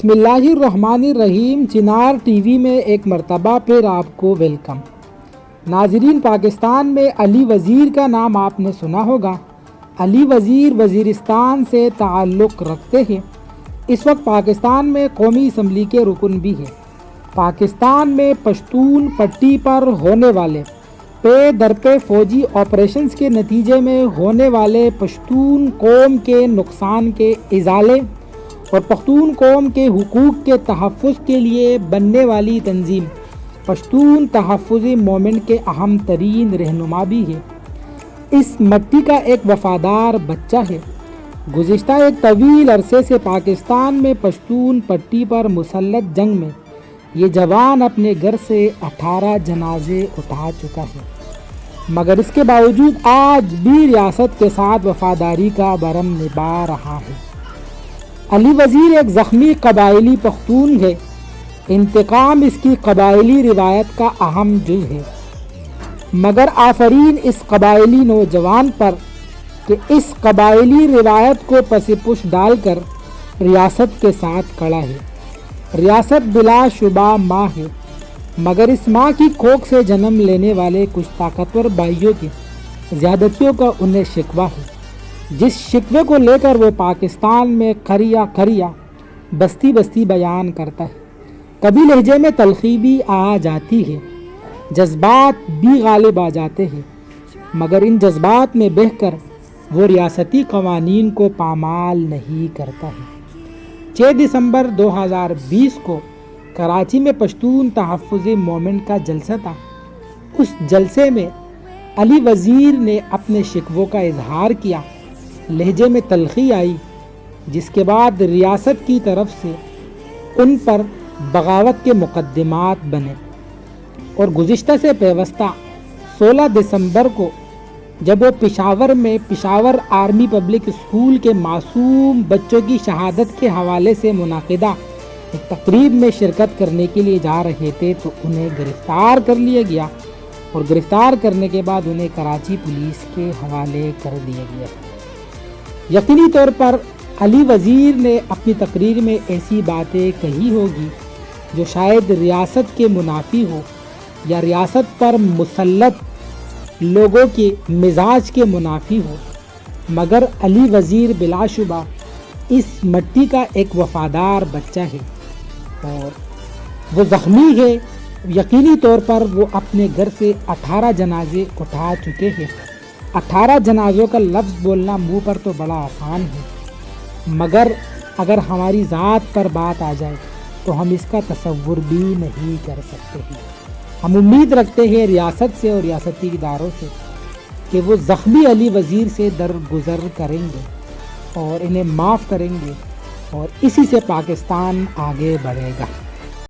بسم اللہ الرحمن الرحیم۔ چنار ٹی وی میں ایک مرتبہ پھر آپ کو ویلکم۔ ناظرین، پاکستان میں علی وزیر کا نام آپ نے سنا ہوگا۔ علی وزیر وزیرستان سے تعلق رکھتے ہیں۔ اس وقت پاکستان میں قومی اسمبلی کے رکن بھی ہیں۔ پاکستان میں پشتون پٹی پر ہونے والے پے در پے فوجی آپریشنز کے نتیجے میں ہونے والے پشتون قوم کے نقصان کے ازالے اور پختون قوم کے حقوق کے تحفظ کے لیے بننے والی تنظیم پشتون تحفظی موومنٹ کے اہم ترین رہنما بھی ہے۔ اس مٹی کا ایک وفادار بچہ ہے۔ گزشتہ ایک طویل عرصے سے پاکستان میں پشتون پٹی پر مسلط جنگ میں یہ جوان اپنے گھر سے 18 جنازے اٹھا چکا ہے، مگر اس کے باوجود آج بھی ریاست کے ساتھ وفاداری کا برم نبھا رہا ہے۔ علی وزیر ایک زخمی قبائلی پختون ہے۔ انتقام اس کی قبائلی روایت کا اہم جز ہے، مگر آفرین اس قبائلی نوجوان پر کہ اس قبائلی روایت کو پس پش ڈال کر ریاست کے ساتھ کھڑا ہے۔ ریاست بلا شبہ ماں ہے، مگر اس ماں کی کوکھ سے جنم لینے والے کچھ طاقتور بھائیوں کی زیادتیوں کا انہیں شکوہ ہے، جس شکوے کو لے کر وہ پاکستان میں کھریا بستی بستی بیان کرتا ہے۔ کبھی لہجے میں تلخی بھی آ جاتی ہے، جذبات بھی غالب آ جاتے ہیں، مگر ان جذبات میں بہہ کر وہ ریاستی قوانین کو پامال نہیں کرتا ہے۔ 6 دسمبر 2020 کو کراچی میں پشتون تحفظی موومنٹ کا جلسہ تھا۔ اس جلسے میں علی وزیر نے اپنے شکووں کا اظہار کیا۔ لہجے میں تلخی آئی، جس کے بعد ریاست کی طرف سے ان پر بغاوت کے مقدمات بنے، اور گزشتہ سے پیوستہ 16 دسمبر کو جب وہ پشاور میں پشاور آرمی پبلک اسکول کے معصوم بچوں کی شہادت کے حوالے سے منعقدہ ایک تقریب میں شرکت کرنے کے لیے جا رہے تھے تو انہیں گرفتار کر لیا گیا، اور گرفتار کرنے کے بعد انہیں کراچی پولیس کے حوالے کر دیا گیا۔ یقینی طور پر علی وزیر نے اپنی تقریر میں ایسی باتیں کہی ہوگی جو شاید ریاست کے منافی ہو یا ریاست پر مسلط لوگوں کے مزاج کے منافی ہو، مگر علی وزیر بلا شبہ اس مٹی کا ایک وفادار بچہ ہے، اور وہ زخمی ہے۔ یقینی طور پر وہ اپنے گھر سے 18 جنازے اٹھا چکے ہیں۔ 18 جنازوں کا لفظ بولنا منہ پر تو بڑا آسان ہے، مگر اگر ہماری ذات پر بات آ جائے تو ہم اس کا تصور بھی نہیں کر سکتے ہیں۔ ہم امید رکھتے ہیں ریاست سے اور ریاستی اداروں سے کہ وہ زخمی علی وزیر سے درگزر کریں گے اور انہیں معاف کریں گے، اور اسی سے پاکستان آگے بڑھے گا۔